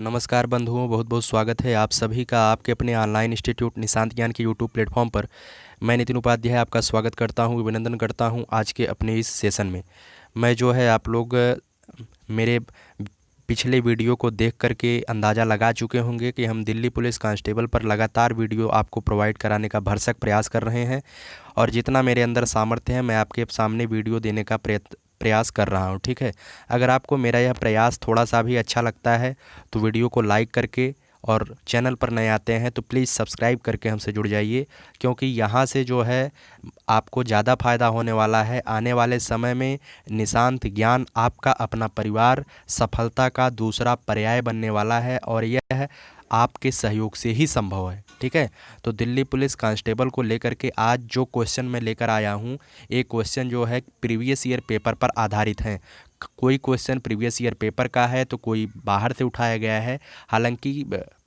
नमस्कार बंधुओं, बहुत बहुत स्वागत है आप सभी का आपके अपने ऑनलाइन इंस्टीट्यूट निशांत ज्ञान के यूट्यूब प्लेटफॉर्म पर। मैं नितिन उपाध्याय आपका स्वागत करता हूं, अभिनंदन करता हूं आज के अपने इस सेशन में। मैं जो है आप लोग मेरे पिछले वीडियो को देख करके अंदाज़ा लगा चुके होंगे कि हम दिल्ली पुलिस कांस्टेबल पर लगातार वीडियो आपको प्रोवाइड कराने का भरसक प्रयास कर रहे हैं और जितना मेरे अंदर सामर्थ्य है मैं आपके सामने वीडियो देने का प्रयास कर रहा हूँ। ठीक है, अगर आपको मेरा यह प्रयास थोड़ा सा भी अच्छा लगता है तो वीडियो को लाइक करके और चैनल पर नए आते हैं तो प्लीज़ सब्सक्राइब करके हमसे जुड़ जाइए, क्योंकि यहाँ से जो है आपको ज़्यादा फ़ायदा होने वाला है। आने वाले समय में निशांत ज्ञान आपका अपना परिवार सफलता का दूसरा पर्याय बनने वाला है और यह आपके सहयोग से ही संभव है। ठीक है, तो दिल्ली पुलिस कांस्टेबल को लेकर के आज जो क्वेश्चन मैं लेकर आया हूँ, एक क्वेश्चन जो है प्रीवियस ईयर पेपर पर आधारित है। कोई क्वेश्चन प्रीवियस ईयर पेपर का है तो कोई बाहर से उठाया गया है। हालांकि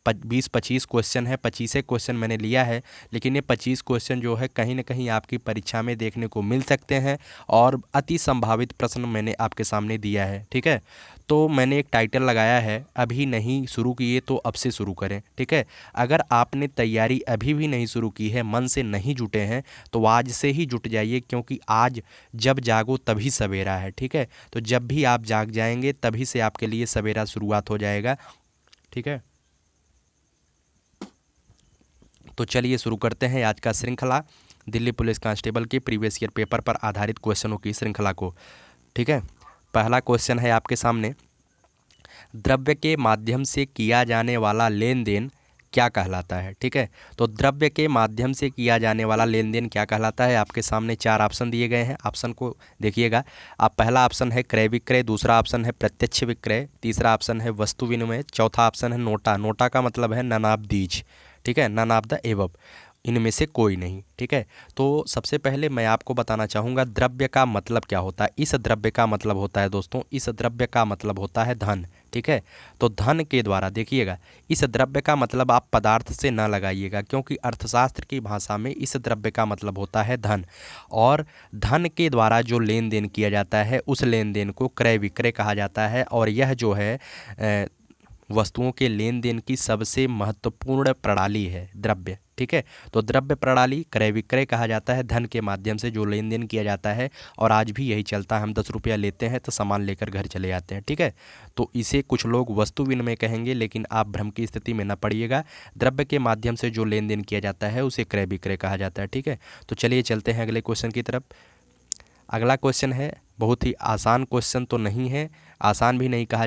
20-25 क्वेश्चन है, 25 क्वेश्चन मैंने लिया है, लेकिन ये 25 क्वेश्चन जो है कहीं ना कहीं आपकी परीक्षा में देखने को मिल सकते हैं और अति संभावित प्रश्न मैंने आपके सामने दिया है। ठीक है, तो मैंने एक टाइटल लगाया है, अभी नहीं शुरू किए तो अब से शुरू करें। ठीक है, अगर आपने तैयारी अभी भी नहीं शुरू की है, मन से नहीं जुटे हैं, तो आज से ही जुट जाइए, क्योंकि आज जब जागो तभी सवेरा है। ठीक है, तो जब भी आप जाग जाएंगे तभी से आपके लिए सवेरा शुरुआत हो जाएगा। ठीक है, तो चलिए शुरू करते हैं आज का श्रृंखला, दिल्ली पुलिस कांस्टेबल के प्रीवियस ईयर पेपर पर आधारित क्वेश्चनों की श्रृंखला को। ठीक है, पहला क्वेश्चन है आपके सामने, द्रव्य के माध्यम से किया जाने वाला लेन देन क्या कहलाता है। ठीक है, तो द्रव्य के माध्यम से किया जाने वाला लेन देन क्या कहलाता है। आपके सामने 4 ऑप्शन दिए गए हैं, ऑप्शन को देखिएगा आप। पहला ऑप्शन है क्रय विक्रय, दूसरा ऑप्शन है प्रत्यक्ष विक्रय, तीसरा ऑप्शन है वस्तु विनिमय, चौथा ऑप्शन है नोटा। नोटा का मतलब है नन ऑफ दीज। ठीक है, नन ऑफ द एबव, इनमें से कोई नहीं। ठीक है, तो सबसे पहले मैं आपको बताना चाहूँगा द्रव्य का मतलब क्या होता है। इस द्रव्य का मतलब होता है दोस्तों, इस द्रव्य का मतलब होता है धन। ठीक है, तो धन के द्वारा देखिएगा, इस द्रव्य का मतलब आप पदार्थ से न लगाइएगा, क्योंकि अर्थशास्त्र की भाषा में इस द्रव्य का मतलब होता है धन, और धन के द्वारा जो लेन देन किया जाता है उस लेन देन को क्रय विक्रय कहा जाता है। और यह जो है वस्तुओं के लेन देन की सबसे महत्वपूर्ण प्रणाली है द्रव्य। ठीक है, तो द्रव्य प्रणाली क्रय विक्रय कहा जाता है, धन के माध्यम से जो लेन देन किया जाता है। और आज भी यही चलता है, हम 10 रुपया लेते हैं तो सामान लेकर घर चले आते हैं। ठीक है, तो इसे कुछ लोग वस्तु विनिमय कहेंगे, लेकिन आप भ्रम की स्थिति में न पड़िएगा। द्रव्य के माध्यम से जो लेन देन किया जाता है उसे क्रय विक्रय कहा जाता है। ठीक है, तो चलिए चलते हैं अगले क्वेश्चन की तरफ। अगला क्वेश्चन है, बहुत ही आसान क्वेश्चन तो नहीं है, आसान भी नहीं कहा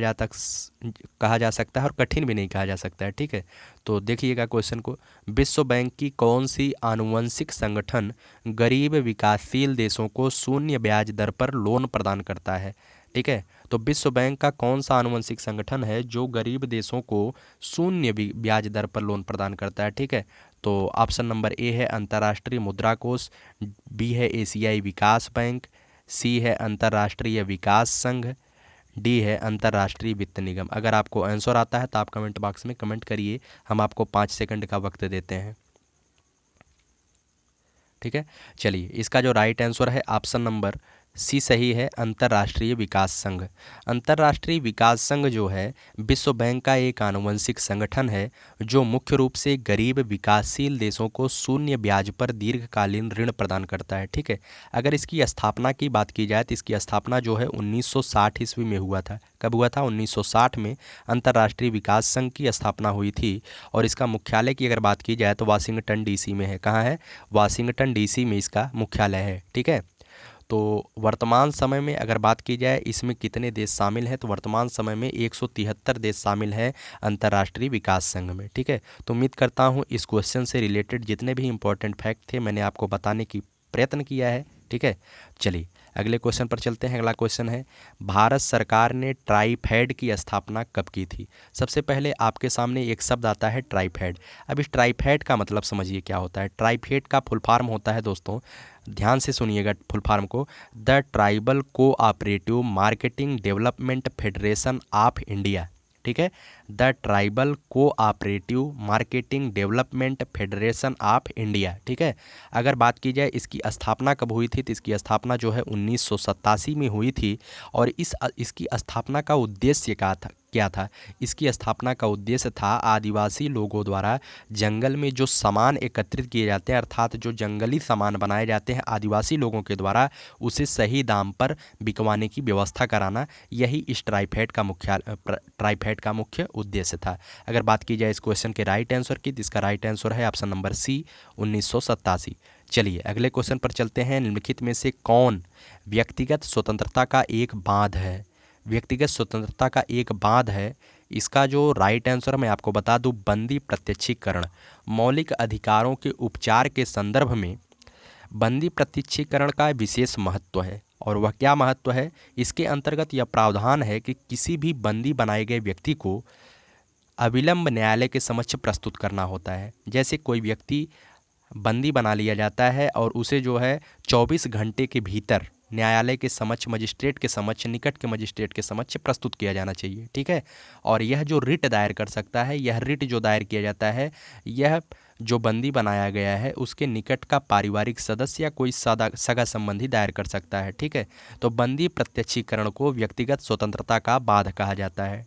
जा सकता है और कठिन भी नहीं कहा जा सकता है। ठीक है, तो देखिएगा क्वेश्चन को, विश्व बैंक की कौन सी आनुवंशिक संगठन गरीब विकासशील देशों को शून्य ब्याज दर पर लोन प्रदान करता है। ठीक है, तो विश्व बैंक का कौन सा आनुवंशिक संगठन है जो गरीब देशों को शून्य ब्याज दर पर लोन प्रदान करता है। ठीक है, तो ऑप्शन नंबर ए है अंतर्राष्ट्रीय मुद्रा कोष, बी है एशियाई विकास बैंक, सी है अंतर्राष्ट्रीय विकास संघ, डी है अंतर्राष्ट्रीय वित्त निगम। अगर आपको आंसर आता है तो आप कमेंट बॉक्स में कमेंट करिए, हम आपको 5 सेकंड का वक्त देते हैं। ठीक है, चलिए इसका जो राइट आंसर है ऑप्शन नंबर सी सही है, अंतर्राष्ट्रीय विकास संघ। अंतर्राष्ट्रीय विकास संघ जो है विश्व बैंक का एक आनुवंशिक संगठन है जो मुख्य रूप से गरीब विकासशील देशों को शून्य ब्याज पर दीर्घकालीन ऋण प्रदान करता है। ठीक है, अगर इसकी स्थापना की बात की जाए तो इसकी स्थापना जो है 1960 ईस्वी में हुआ था। कब हुआ था? 1960 में अंतर्राष्ट्रीय विकास संघ की स्थापना हुई थी। और इसका मुख्यालय की अगर बात की जाए तो वाशिंगटन डीसी में है। कहाँ है? वाशिंगटन डीसी में इसका मुख्यालय है। ठीक है, तो वर्तमान समय में अगर बात की जाए इसमें कितने देश शामिल हैं, तो वर्तमान समय में 173 देश शामिल हैं अंतर्राष्ट्रीय विकास संघ में। ठीक है, तो उम्मीद करता हूँ इस क्वेश्चन से रिलेटेड जितने भी इंपॉर्टेंट फैक्ट थे मैंने आपको बताने की प्रयत्न किया है। ठीक है, चलिए अगले क्वेश्चन पर चलते हैं। अगला क्वेश्चन है, भारत सरकार ने ट्राइफेड की स्थापना कब की थी? सबसे पहले आपके सामने एक शब्द आता है ट्राइफेड। अब इस ट्राइफेड का मतलब समझिए क्या होता है। ट्राइफेड का फुल फॉर्म होता है दोस्तों, ध्यान से सुनिएगा फुल फॉर्म को, the tribal cooperative marketing development federation of India. ठीक है, the tribal cooperative marketing development federation of India. ठीक है, अगर बात की जाए इसकी स्थापना कब हुई थी, तो इसकी स्थापना जो है 1987 में हुई थी। और इसकी स्थापना का उद्देश्य क्या था? इसकी स्थापना का उद्देश्य था आदिवासी लोगों द्वारा जंगल में जो सामान एकत्रित किए जाते हैं, अर्थात जो जंगली सामान बनाए जाते हैं आदिवासी लोगों के द्वारा, उसे सही दाम पर बिकवाने की व्यवस्था कराना, यही इस ट्राइफेड का मुख्य उद्देश्य था। अगर बात की जाए इस क्वेश्चन के राइट आंसर की, तो इसका राइट आंसर है ऑप्शन नंबर सी, 1987। चलिए अगले क्वेश्चन पर चलते हैं। निम्नलिखित में से कौन व्यक्तिगत स्वतंत्रता का एक बांध है? व्यक्तिगत स्वतंत्रता का एक बांध है, इसका जो राइट आंसर मैं आपको बता दूं, बंदी प्रत्यक्षीकरण। मौलिक अधिकारों के उपचार के संदर्भ में बंदी प्रत्यक्षीकरण का विशेष महत्व है। और वह क्या महत्व है? इसके अंतर्गत यह प्रावधान है कि किसी भी बंदी बनाए गए व्यक्ति को अविलंब न्यायालय के समक्ष प्रस्तुत करना होता है। जैसे कोई व्यक्ति बंदी बना लिया जाता है और उसे जो है 24 घंटे के भीतर न्यायालय के समक्ष, मजिस्ट्रेट के समक्ष, निकट के मजिस्ट्रेट के समक्ष प्रस्तुत किया जाना चाहिए। ठीक है, और यह जो रिट दायर कर सकता है, यह रिट जो दायर किया जाता है, यह जो बंदी बनाया गया है उसके निकट का पारिवारिक सदस्य या कोई सगा संबंधी दायर कर सकता है। ठीक है, तो बंदी प्रत्यक्षीकरण को व्यक्तिगत स्वतंत्रता का बांध कहा जाता है।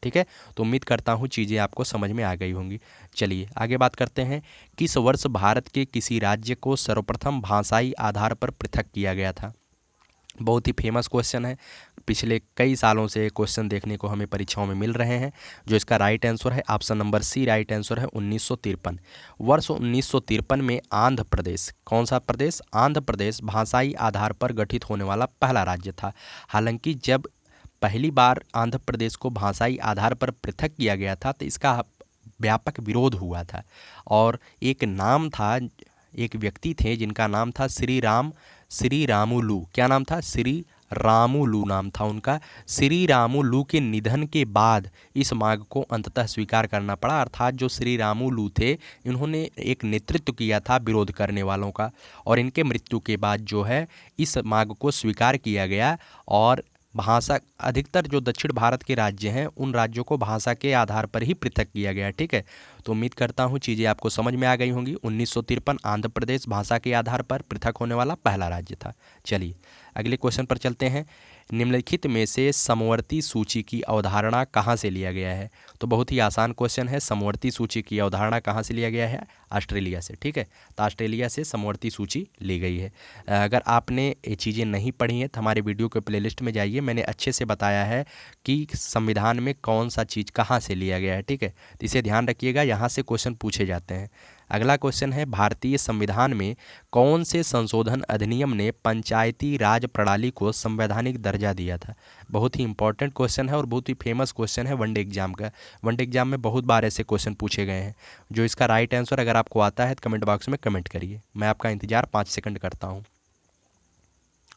ठीक है, तो उम्मीद करता हूँ चीज़ें आपको समझ में आ गई होंगी। चलिए आगे बात करते हैं। किस वर्ष भारत के किसी राज्य को सर्वप्रथम भाषाई आधार पर पृथक किया गया था? बहुत ही फेमस क्वेश्चन है, पिछले कई सालों से क्वेश्चन देखने को हमें परीक्षाओं में मिल रहे हैं। जो इसका राइट आंसर है option number C, right answer है 1953। वर्ष 1953 में आंध्र प्रदेश, कौन सा प्रदेश? आंध्र प्रदेश भाषाई आधार पर गठित होने वाला पहला राज्य था। हालांकि जब पहली बार आंध्र प्रदेश को भाषाई आधार पर पृथक किया गया था तो इसका व्यापक विरोध हुआ था। और एक नाम था, एक व्यक्ति थे जिनका नाम था श्री रामुलू। क्या नाम था? श्री रामुलू नाम था उनका। श्री रामुलू के निधन के बाद इस मांग को अंततः स्वीकार करना पड़ा। अर्थात जो श्री रामुलू थे, इन्होंने एक नेतृत्व किया था विरोध करने वालों का, और इनके मृत्यु के बाद जो है इस मांग को स्वीकार किया गया। और भाषा, अधिकतर जो दक्षिण भारत के राज्य हैं उन राज्यों को भाषा के आधार पर ही पृथक किया गया। ठीक है, तो उम्मीद करता हूँ चीज़ें आपको समझ में आ गई होंगी। 1953 आंध्र प्रदेश भाषा के आधार पर पृथक होने वाला पहला राज्य था। चलिए अगले क्वेश्चन पर चलते हैं। निम्नलिखित में से समवर्ती सूची की अवधारणा कहाँ से लिया गया है? तो बहुत ही आसान क्वेश्चन है। समवर्ती सूची की अवधारणा कहाँ से लिया गया है? ऑस्ट्रेलिया से। ठीक है, तो ऑस्ट्रेलिया से समवर्ती सूची ली गई है। अगर आपने ये चीज़ें नहीं पढ़ी हैं तो हमारे वीडियो के प्लेलिस्ट में जाइए, मैंने अच्छे से बताया है कि संविधान में कौन सा चीज़ कहाँ से लिया गया है। ठीक है, तो इसे ध्यान रखिएगा, यहाँ से क्वेश्चन पूछे जाते हैं। अगला क्वेश्चन है, भारतीय संविधान में कौन से संशोधन अधिनियम ने पंचायती राज प्रणाली को संवैधानिक दर्जा दिया था? बहुत ही इंपॉर्टेंट क्वेश्चन है और बहुत ही फेमस क्वेश्चन है वनडे एग्जाम का। वनडे एग्जाम में बहुत बार ऐसे क्वेश्चन पूछे गए हैं। जो इसका राइट आंसर अगर आपको आता है तो कमेंट बॉक्स में कमेंट करिए, मैं आपका इंतजार 5 सेकंड करता हूँ।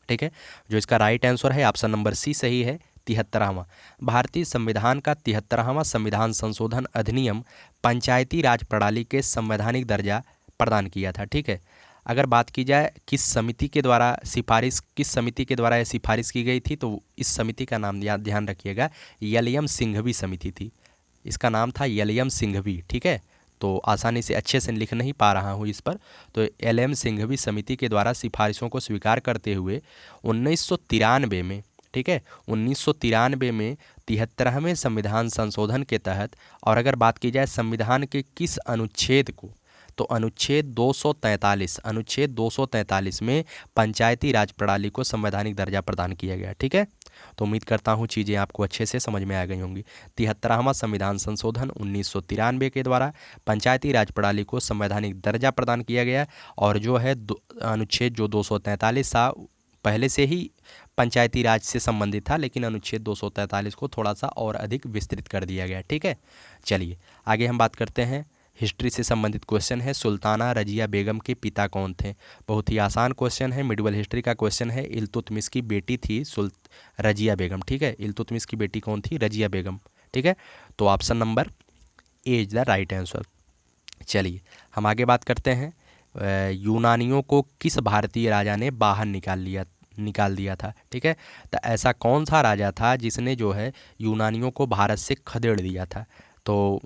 ठीक है, जो इसका राइट आंसर है ऑप्शन नंबर सी सही है, 73वां। भारतीय संविधान का 73वां संविधान संशोधन अधिनियम पंचायती राज प्रणाली के संवैधानिक दर्जा प्रदान किया था। ठीक है, अगर बात की जाए किस समिति के द्वारा यह सिफारिश की गई थी, तो इस समिति का नाम ध्यान रखिएगा, यलियम सिंघवी समिति थी। इसका नाम था यलियम सिंघवी। ठीक है, तो आसानी से अच्छे से लिख नहीं पा रहा हूँ इस पर, तो यलियम सिंघवी समिति के द्वारा सिफारिशों को स्वीकार करते हुए 1993 में, ठीक है, 1993 में 73वें संविधान संशोधन के तहत, और अगर बात की जाए संविधान के किस अनुच्छेद को, तो अनुच्छेद 243 में पंचायती राज प्रणाली को संवैधानिक दर्जा प्रदान किया गया। ठीक है, तो उम्मीद करता हूँ चीज़ें आपको अच्छे से समझ में आ गई होंगी। 73वां संविधान संशोधन 1993 के द्वारा पंचायती राज प्रणाली को संवैधानिक दर्जा प्रदान किया गया। और जो है अनुच्छेद जो 243 था, पहले से ही पंचायती राज से संबंधित था, लेकिन अनुच्छेद 243 को थोड़ा सा और अधिक विस्तृत कर दिया गया। ठीक है, चलिए आगे हम बात करते हैं। हिस्ट्री से संबंधित क्वेश्चन है, सुल्ताना रजिया बेगम के पिता कौन थे? बहुत ही आसान क्वेश्चन है, मिडिवल हिस्ट्री का क्वेश्चन है। इल्तुतमिश की बेटी थी रजिया बेगम। ठीक है, इल्तुतमिश की बेटी कौन थी? रजिया बेगम। ठीक है, तो option number A is the right answer. चलिए हम आगे बात करते हैं। यूनानियों को किस भारतीय राजा ने बाहर निकाल दिया था। ठीक है, तो ऐसा कौन सा राजा था जिसने जो है यूनानियों को भारत से खदेड़ दिया था? तो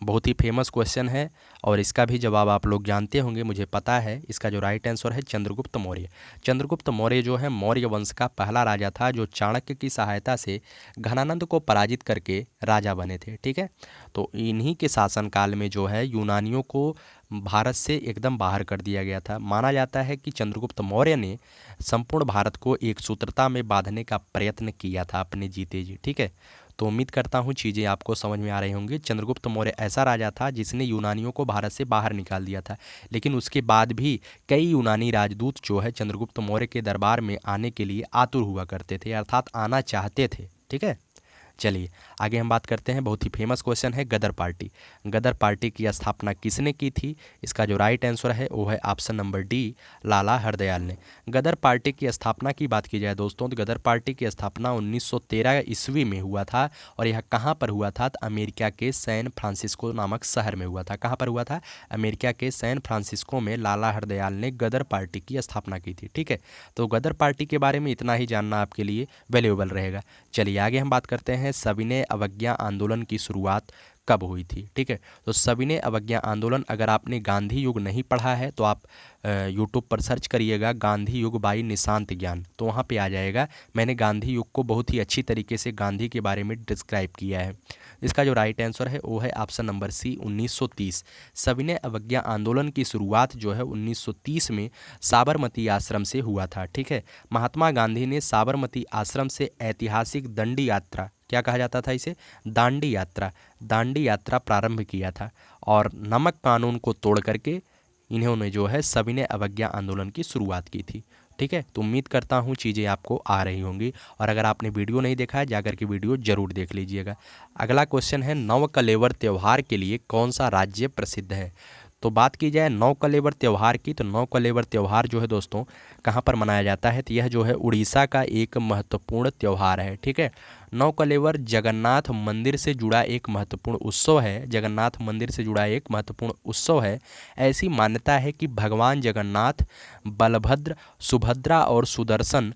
बहुत ही फेमस क्वेश्चन है और इसका भी जवाब आप लोग जानते होंगे, मुझे पता है। इसका जो राइट आंसर है चंद्रगुप्त मौर्य। चंद्रगुप्त मौर्य जो है मौर्य वंश का पहला राजा था जो चाणक्य की सहायता से घनानंद को पराजित करके राजा बने थे। ठीक है, तो इन्हीं के शासनकाल में जो है यूनानियों को भारत से एकदम बाहर कर दिया गया था। माना जाता है कि चंद्रगुप्त मौर्य ने संपूर्ण भारत को एक सूत्रता में बांधने का प्रयत्न किया था अपने जीते जी। ठीक है, तो उम्मीद करता हूँ चीज़ें आपको समझ में आ रही होंगी। चंद्रगुप्त मौर्य ऐसा राजा था जिसने यूनानियों को भारत से बाहर निकाल दिया था, लेकिन उसके बाद भी कई यूनानी राजदूत जो है चंद्रगुप्त मौर्य के दरबार में आने के लिए आतुर हुआ करते थे, अर्थात आना चाहते थे। ठीक है, चलिए आगे हम बात करते हैं। बहुत ही फेमस क्वेश्चन है गदर पार्टी। गदर पार्टी की स्थापना किसने की थी? इसका जो राइट आंसर है वो है ऑप्शन नंबर डी, लाला हरदयाल ने। गदर पार्टी की स्थापना की बात की जाए दोस्तों तो गदर पार्टी की स्थापना 1913 ईस्वी में हुआ था और यह कहाँ पर हुआ था? तो अमेरिका के सैन फ्रांसिस्को नामक शहर में हुआ था। कहाँ पर हुआ था? अमेरिका के सैन फ्रांसिस्को में लाला हरदयाल ने गदर पार्टी की स्थापना की थी। ठीक है, तो गदर पार्टी के बारे में इतना ही जानना आपके लिए वैल्यूएबल रहेगा। चलिए आगे हम बात करते हैं सविनय अवज्ञा आंदोलन की शुरुआत कब हुई थी? ठीक है, तो सविनय अवज्ञा आंदोलन, अगर आपने गांधी युग नहीं पढ़ा है तो आप यूट्यूब पर सर्च करिएगा गांधी युग बाई निशांत ज्ञान, तो वहाँ पे आ जाएगा। मैंने गांधी युग को बहुत ही अच्छी तरीके से गांधी के बारे में डिस्क्राइब किया है। इसका जो राइट आंसर है वो है ऑप्शन नंबर सी, 1930। सविनय अवज्ञा आंदोलन की शुरुआत जो है 1930 में साबरमती आश्रम से हुआ था। ठीक है, महात्मा गांधी ने साबरमती आश्रम से ऐतिहासिक दंडी यात्रा, क्या कहा जाता था इसे? दांडी यात्रा प्रारंभ किया था और नमक कानून को तोड़ करके इन्होंने जो है सविनय अवज्ञा आंदोलन की शुरुआत की थी। ठीक है, तो उम्मीद करता हूँ चीज़ें आपको आ रही होंगी और अगर आपने वीडियो नहीं देखा है जाकर के वीडियो जरूर देख लीजिएगा। अगला क्वेश्चन है नवकलेवर त्यौहार के लिए कौन सा राज्य प्रसिद्ध है? तो बात की जाए नवकलेवर त्यौहार की, तो नवकलेवर त्यौहार जो है दोस्तों कहाँ पर मनाया जाता है? तो यह जो है उड़ीसा का एक महत्वपूर्ण त्यौहार है। ठीक है, नवकलेवर जगन्नाथ मंदिर से जुड़ा एक महत्वपूर्ण उत्सव है। जगन्नाथ मंदिर से जुड़ा एक महत्वपूर्ण उत्सव है। ऐसी मान्यता है कि भगवान जगन्नाथ, बलभद्र, सुभद्रा और सुदर्शन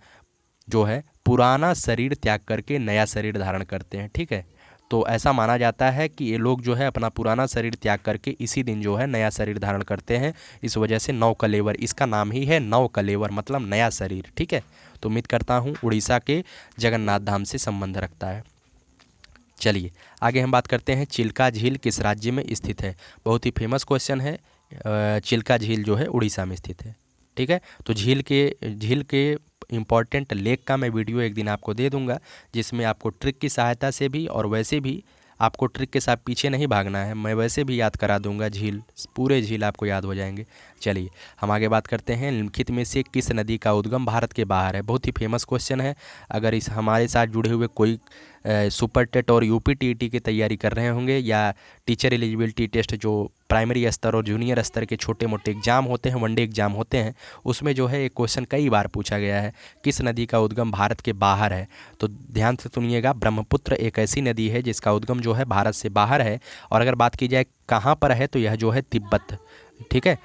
जो है पुराना शरीर त्याग करके नया शरीर धारण करते हैं। ठीक है, तो ऐसा माना जाता है कि ये लोग जो है अपना पुराना शरीर त्याग करके इसी दिन जो है नया शरीर धारण करते हैं। इस वजह से नवकलेवर, इसका नाम ही है नवकलेवर, मतलब नया शरीर। ठीक है, तो उम्मीद करता हूँ उड़ीसा के जगन्नाथ धाम से संबंध रखता है। चलिए आगे हम बात करते हैं चिल्का झील किस राज्य में स्थित है? बहुत ही फेमस क्वेश्चन है। चिल्का झील जो है उड़ीसा में स्थित है। ठीक है, तो झील के इम्पॉर्टेंट लेक का मैं वीडियो एक दिन आपको दे दूंगा, जिसमें आपको ट्रिक की सहायता से भी और वैसे भी आपको ट्रिक के साथ पीछे नहीं भागना है, मैं वैसे भी याद करा दूंगा। पूरे झील आपको याद हो जाएंगे। चलिए हम आगे बात करते हैं निम्नलिखित में से किस नदी का उद्गम भारत के बाहर है? बहुत ही फेमस क्वेश्चन है। अगर इस हमारे साथ जुड़े हुए कोई सुपर टेट और यूपी टीईटी की तैयारी कर रहे होंगे या टीचर एलिजिबिलिटी टेस्ट जो प्राइमरी स्तर और जूनियर स्तर के छोटे मोटे एग्जाम होते हैं, वनडे एग्जाम होते हैं, उसमें जो है एक क्वेश्चन कई बार पूछा गया है, किस नदी का उद्गम भारत के बाहर है? तो ध्यान से सुनिएगा, ब्रह्मपुत्र एक ऐसी नदी है जिसका उद्गम जो है भारत से बाहर है। और अगर बात की जाए कहाँ पर है तो यह जो है तिब्बत। ठीक है,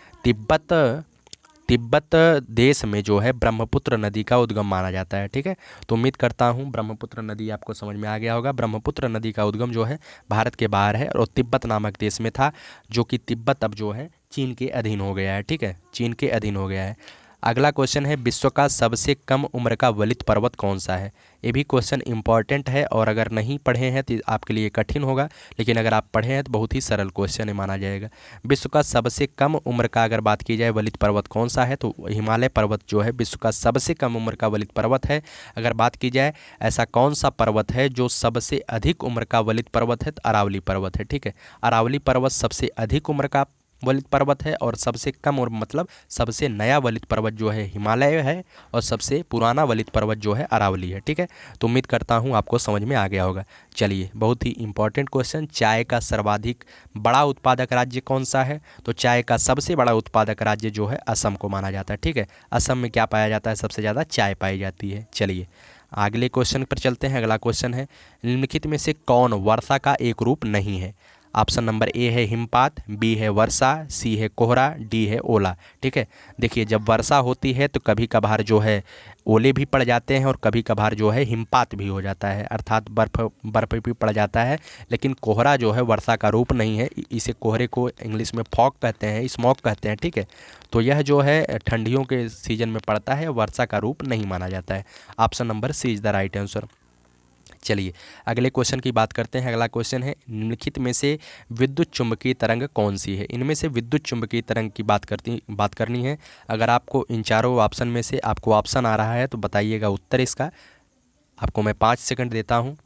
तिब्बत देश में जो है ब्रह्मपुत्र नदी का उद्गम माना जाता है। ठीक है, तो उम्मीद करता हूँ ब्रह्मपुत्र नदी आपको समझ में आ गया होगा। ब्रह्मपुत्र नदी का उद्गम जो है भारत के बाहर है और तिब्बत नामक देश में था, जो कि तिब्बत अब जो है चीन के अधीन हो गया है। ठीक है, चीन के अधीन हो गया है। अगला क्वेश्चन है विश्व का सबसे कम उम्र का वलित पर्वत कौन सा है? ये भी क्वेश्चन इंपॉर्टेंट है और अगर नहीं पढ़े हैं तो आपके लिए कठिन होगा, लेकिन अगर आप पढ़े हैं तो बहुत ही सरल क्वेश्चन है माना जाएगा। विश्व का सबसे कम उम्र का अगर बात की जाए वलित पर्वत कौन सा है तो हिमालय पर्वत जो है विश्व का सबसे कम उम्र का वलित पर्वत है। अगर बात की जाए ऐसा कौन सा पर्वत है जो सबसे अधिक उम्र का वलित पर्वत है, तो अरावली पर्वत है। ठीक है, अरावली पर्वत सबसे अधिक उम्र का वलित पर्वत है और सबसे कम और मतलब सबसे नया वलित पर्वत जो है हिमालय है और सबसे पुराना वलित पर्वत जो है अरावली है। ठीक है, तो उम्मीद करता हूँ आपको समझ में आ गया होगा। चलिए बहुत ही इंपॉर्टेंट क्वेश्चन, चाय का सर्वाधिक बड़ा उत्पादक राज्य कौन सा है? तो चाय का सबसे बड़ा उत्पादक राज्य जो है असम को माना जाता है। ठीक है, असम में क्या पाया जाता है? सबसे ज़्यादा चाय पाई जाती है। चलिए अगले क्वेश्चन पर चलते हैं। अगला क्वेश्चन है निम्नलिखित में से कौन वर्षा का एक रूप नहीं है? ऑप्शन नंबर ए है हिमपात, बी है वर्षा, सी है कोहरा, डी है ओला। ठीक है, देखिए जब वर्षा होती है तो कभी कभार जो है ओले भी पड़ जाते हैं और कभी कभार जो है हिमपात भी हो जाता है, अर्थात बर्फ़ भी पड़ जाता है। लेकिन कोहरा जो है वर्षा का रूप नहीं है, इसे कोहरे को इंग्लिश में फॉग कहते हैं, स्मॉग कहते हैं। ठीक है, तो यह जो है ठंडियों के सीजन में पड़ता है, वर्षा का रूप नहीं माना जाता है। Option number C is the right answer. चलिए अगले क्वेश्चन की बात करते हैं। अगला क्वेश्चन है निम्नलिखित में से विद्युत चुंबकीय तरंग कौन सी है। इनमें से विद्युत चुंबकीय तरंग की बात करनी है। अगर आपको इन चारों ऑप्शन में से आपको ऑप्शन आ रहा है तो बताइएगा उत्तर इसका। आपको मैं 5 सेकंड देता हूँ।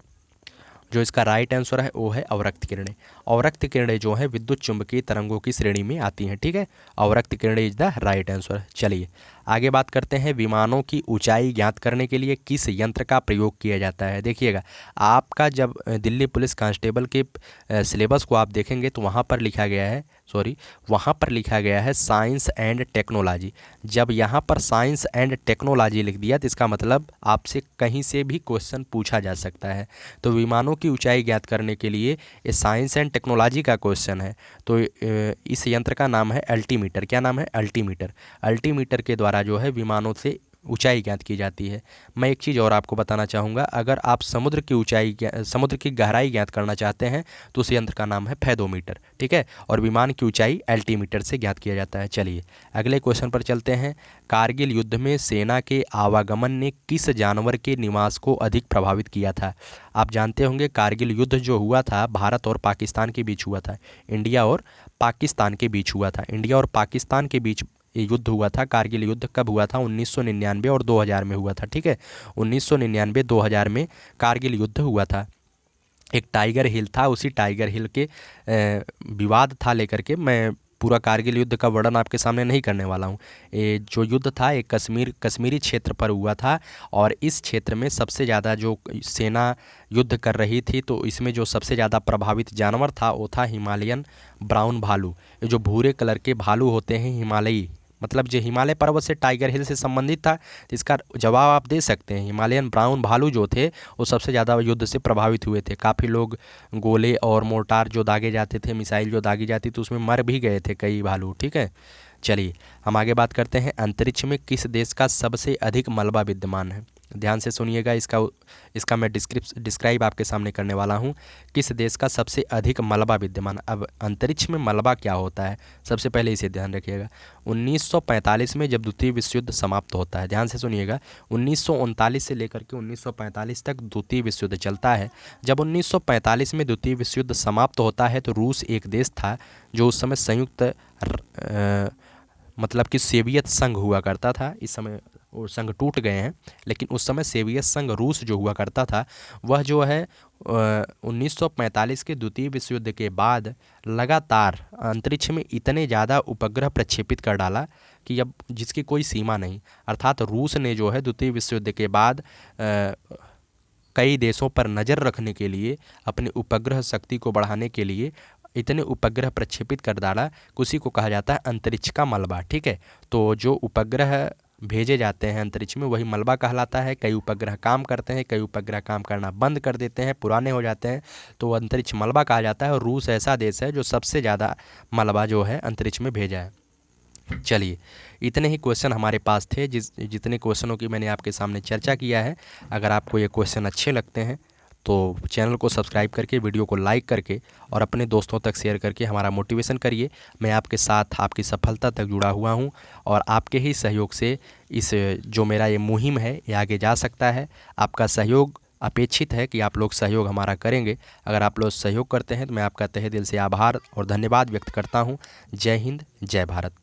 जो इसका राइट आंसर है वो है अवरक्त किरणें। अवरक्त किरणें जो है विद्युत चुंबकीय तरंगों की श्रेणी में आती हैं। ठीक है, अवरक्त किरणें इज द राइट आंसर। चलिए आगे बात करते हैं। विमानों की ऊंचाई ज्ञात करने के लिए किस यंत्र का प्रयोग किया जाता है। देखिएगा, आपका जब दिल्ली पुलिस कांस्टेबल के सिलेबस को आप देखेंगे तो वहाँ पर लिखा गया है साइंस एंड टेक्नोलॉजी। जब यहाँ पर साइंस एंड टेक्नोलॉजी लिख दिया तो इसका मतलब आपसे कहीं से भी क्वेश्चन पूछा जा सकता है। तो विमानों की ऊंचाई ज्ञात करने के लिए ये साइंस एंड टेक्नोलॉजी का क्वेश्चन है। तो इस यंत्र का नाम है अल्टीमीटर। क्या नाम है? अल्टीमीटर। अल्टीमीटर के द्वारा जो है विमानों से ऊंचाई ज्ञात की जाती है। मैं एक चीज़ और आपको बताना चाहूँगा, अगर आप समुद्र की गहराई ज्ञात करना चाहते हैं तो उस यंत्र का नाम है फेदोमीटर। ठीक है, और विमान की ऊंचाई अल्टीमीटर से ज्ञात किया जाता है। चलिए अगले क्वेश्चन पर चलते हैं। कारगिल युद्ध में सेना के आवागमन ने किस जानवर के निवास को अधिक प्रभावित किया था। आप जानते होंगे कारगिल युद्ध जो हुआ था भारत और पाकिस्तान के बीच हुआ था, इंडिया और पाकिस्तान के बीच हुआ था। इंडिया और पाकिस्तान के बीच ये युद्ध हुआ था। कारगिल युद्ध कब हुआ था? 1999 और 2000 में हुआ था। ठीक है, 1999-2000 में कारगिल युद्ध हुआ था। एक टाइगर हिल था, उसी टाइगर हिल के विवाद था लेकर के मैं पूरा कारगिल युद्ध का वर्णन आपके सामने नहीं करने वाला हूँ। ये जो युद्ध था एक कश्मीरी क्षेत्र पर हुआ था और इस क्षेत्र में सबसे ज़्यादा जो सेना युद्ध कर रही थी तो इसमें जो सबसे ज़्यादा प्रभावित जानवर था वो था हिमालयन ब्राउन भालू। ये जो भूरे कलर के भालू होते हैं हिमालयी, मतलब जो हिमालय पर्वत से टाइगर हिल से संबंधित था, तो इसका जवाब आप दे सकते हैं। हिमालयन ब्राउन भालू जो थे वो सबसे ज़्यादा युद्ध से प्रभावित हुए थे। काफ़ी लोग गोले और मोर्टार जो दागे जाते थे, मिसाइल जो दागी जाती तो उसमें मर भी गए थे कई भालू। ठीक है, चलिए हम आगे बात करते हैं। अंतरिक्ष में किस देश का सबसे अधिक मलबा विद्यमान है। ध्यान से सुनिएगा, इसका मैं डिस्क्राइब आपके सामने करने वाला हूँ। किस देश का सबसे अधिक मलबा विद्यमान। अब अंतरिक्ष में मलबा क्या होता है, सबसे पहले इसे ध्यान रखिएगा। 1945 में जब द्वितीय विश्व युद्ध समाप्त होता है, ध्यान से सुनिएगा, 1939 से लेकर के 1945 तक द्वितीय विश्व युद्ध चलता है। जब 1945 में द्वितीय विश्व युद्ध समाप्त होता है तो रूस एक देश था जो उस समय संयुक्त मतलब कि सोवियत संघ हुआ करता था। इस समय वो संघ टूट गए हैं, लेकिन उस समय सोवियत संघ रूस जो हुआ करता था वह जो है 1945 के द्वितीय विश्व युद्ध के बाद लगातार अंतरिक्ष में इतने ज़्यादा उपग्रह प्रक्षेपित कर डाला कि अब जिसकी कोई सीमा नहीं। अर्थात रूस ने जो है द्वितीय विश्व युद्ध के बाद कई देशों पर नज़र रखने के लिए, अपने उपग्रह शक्ति को बढ़ाने के लिए इतने उपग्रह प्रक्षेपित कर डाला, उसी को कहा जाता है अंतरिक्ष का मलबा। ठीक है, तो जो उपग्रह भेजे जाते हैं अंतरिक्ष में वही मलबा कहलाता है। कई उपग्रह काम करते हैं, कई उपग्रह काम करना बंद कर देते हैं, पुराने हो जाते हैं, तो अंतरिक्ष मलबा कहा जाता है। और रूस ऐसा देश है जो सबसे ज़्यादा मलबा जो है अंतरिक्ष में भेजा है। चलिए इतने ही क्वेश्चन हमारे पास थे, जितने क्वेश्चनों की मैंने आपके सामने चर्चा किया है। अगर आपको ये क्वेश्चन अच्छे लगते हैं तो चैनल को सब्सक्राइब करके, वीडियो को लाइक करके और अपने दोस्तों तक शेयर करके हमारा मोटिवेशन करिए। मैं आपके साथ आपकी सफलता तक जुड़ा हुआ हूं और आपके ही सहयोग से इस जो मेरा ये मुहिम है ये आगे जा सकता है। आपका सहयोग अपेक्षित है कि आप लोग सहयोग हमारा करेंगे। अगर आप लोग सहयोग करते हैं तो मैं आपका तहे दिल से आभार और धन्यवाद व्यक्त करता हूँ। जय हिंद, जय भारत।